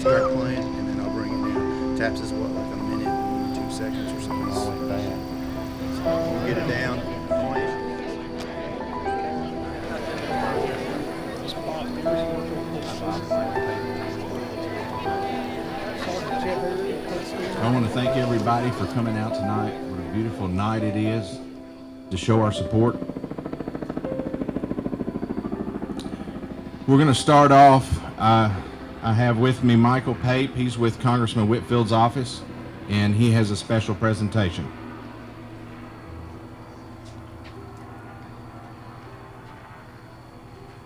Start playing, and then I'll bring him down. Taps is what, like a minute, 2 seconds or something. Always bad. So we'll get it down. I want to thank everybody for coming out tonight. What a beautiful night it is to show our support. We're going to start off. I have with me Michael Pape. He's with Congressman Whitfield's office, and he has a special presentation.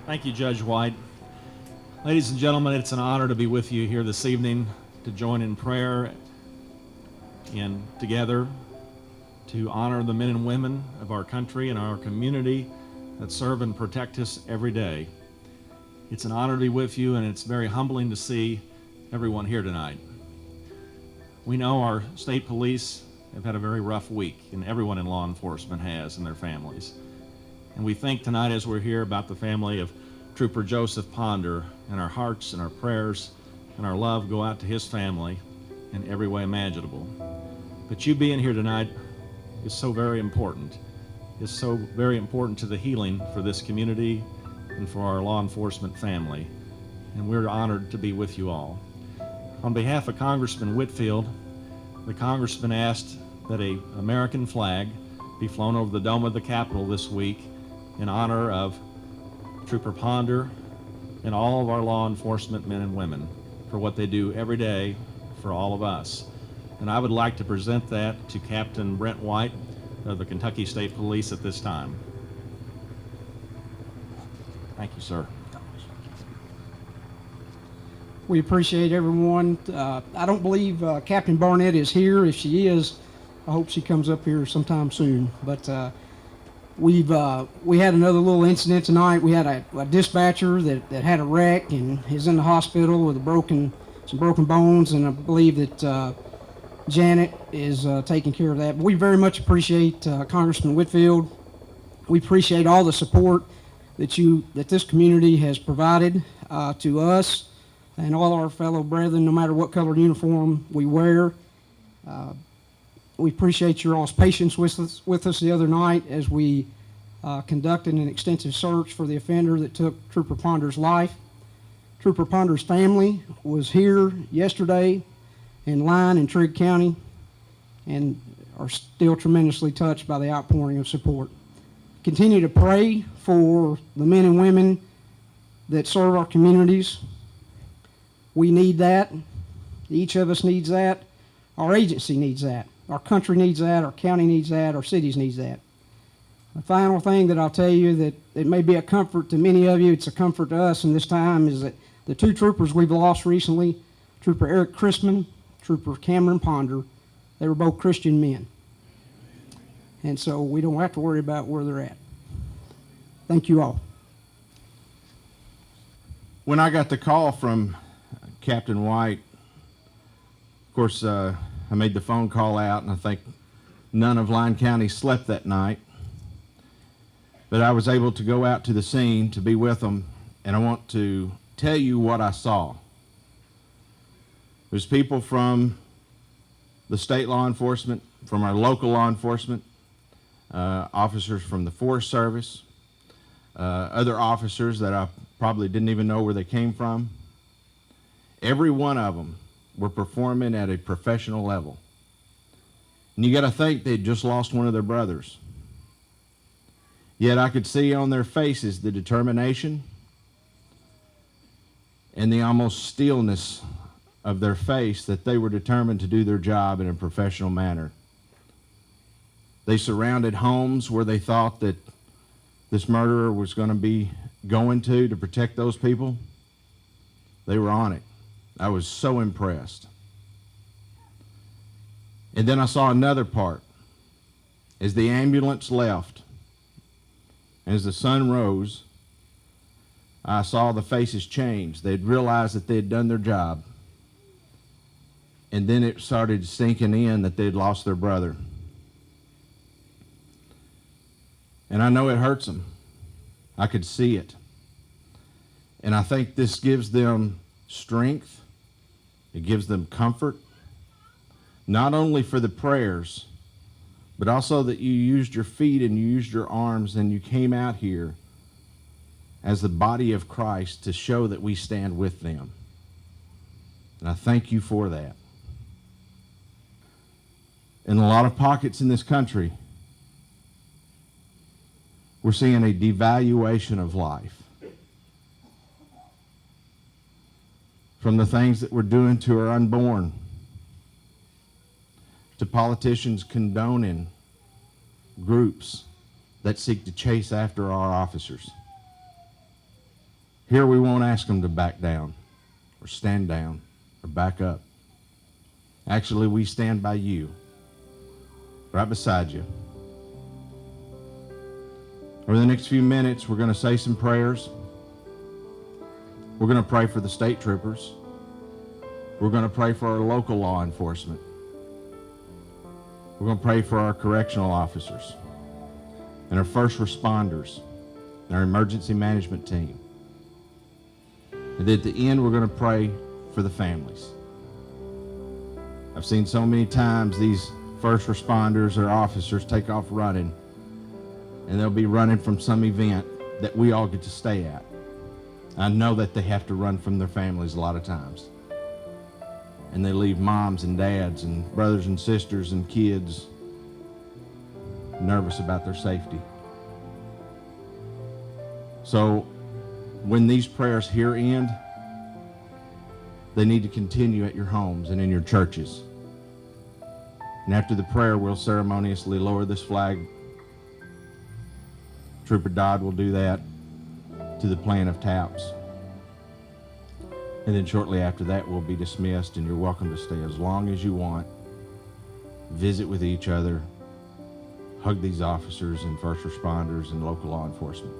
Thank you, Judge White. Ladies and gentlemen, it's an honor to be with you here this evening to join in prayer and together to honor the men and women of our country and our community that serve and protect us every day. It's an honor to be with you, and it's very humbling to see everyone here tonight. We know our state police have had a very rough week, and everyone in law enforcement has, and their families. And we think tonight as we're here about the family of Trooper Joseph Ponder, and our hearts and our prayers and our love go out to his family in every way imaginable. But you being here tonight is so very important. It's so very important to the healing for this community and for our law enforcement family. And we're honored to be with you all. On behalf of Congressman Whitfield, the Congressman asked that an American flag be flown over the dome of the Capitol this week in honor of Trooper Ponder and all of our law enforcement men and women for what they do every day for all of us. And I would like to present that to Captain Brent White of the Kentucky State Police at this time. Thank you, sir. We appreciate everyone. I don't believe Captain Barnett is here. If she is, I hope she comes up here sometime soon. But we had another little incident tonight. We had a dispatcher that had a wreck and is in the hospital with some broken bones, and I believe that Janet is taking care of that. But we very much appreciate Congressman Whitfield. We appreciate all the support that this community has provided to us and all our fellow brethren, no matter what color uniform we wear. We appreciate your all's patience with us the other night as we conducted an extensive search for the offender that took Trooper Ponder's life. Trooper Ponder's family was here yesterday in Lyon and Trigg County and are still tremendously touched by the outpouring of support. Continue to pray for the men and women that serve our communities. We need that. Each of us needs that. Our agency needs that. Our country needs that. Our county needs that. Our cities needs that. The final thing that I'll tell you that it may be a comfort to many of you, it's a comfort to us in this time, is that the two troopers we've lost recently, Trooper Eric Chrisman, Trooper Cameron Ponder, they were both Christian men. And so we don't have to worry about where they're at. Thank you all. When I got the call from Captain White, of course, I made the phone call out, and I think none of Lyon County slept that night. But I was able to go out to the scene to be with them, and I want to tell you what I saw. There's people from the state law enforcement, from our local law enforcement, officers from the Forest Service, other officers that I probably didn't even know where they came from. Every one of them were performing at a professional level. And you got to think they'd just lost one of their brothers. Yet I could see on their faces the determination and the almost steelness of their face that they were determined to do their job in a professional manner. They surrounded homes where they thought that this murderer was going to be going to protect those people. They were on it. I was so impressed. And then I saw another part. As the ambulance left, as the sun rose, I saw the faces change. They'd realized that they had done their job. And then it started sinking in that they'd lost their brother. And I know it hurts them. I could see it. And I think this gives them strength. It gives them comfort, not only for the prayers, but also that you used your feet and you used your arms and you came out here as the body of Christ to show that we stand with them. And I thank you for that. In a lot of pockets in this country, we're seeing a devaluation of life. From the things that we're doing to our unborn, to politicians condoning groups that seek to chase after our officers. Here we won't ask them to back down or stand down or back up. Actually, we stand by you, right beside you. Over the next few minutes, we're going to say some prayers. We're going to pray for the state troopers. We're going to pray for our local law enforcement. We're going to pray for our correctional officers and our first responders and our emergency management team. And at the end, we're going to pray for the families. I've seen so many times these first responders or officers take off running, and they'll be running from some event that we all get to stay at. I know that they have to run from their families a lot of times. And they leave moms and dads and brothers and sisters and kids nervous about their safety. So when these prayers here end, they need to continue at your homes and in your churches. And after the prayer, we'll ceremoniously lower this flag. Trooper Dodd will do that to the plan of taps. And then shortly after that, we'll be dismissed, and you're welcome to stay as long as you want, visit with each other, hug these officers and first responders and local law enforcement.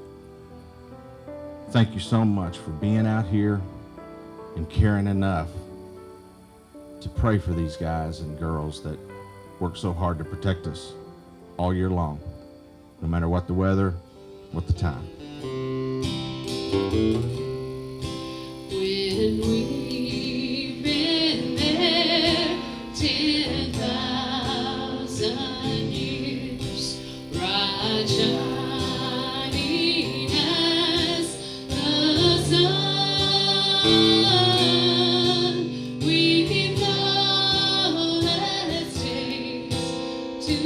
Thank you so much for being out here and caring enough to pray for these guys and girls that work so hard to protect us all year long, no matter what the weather, what the time. When we've been there 10,000 years, bright shining as the sun, we know that it takes to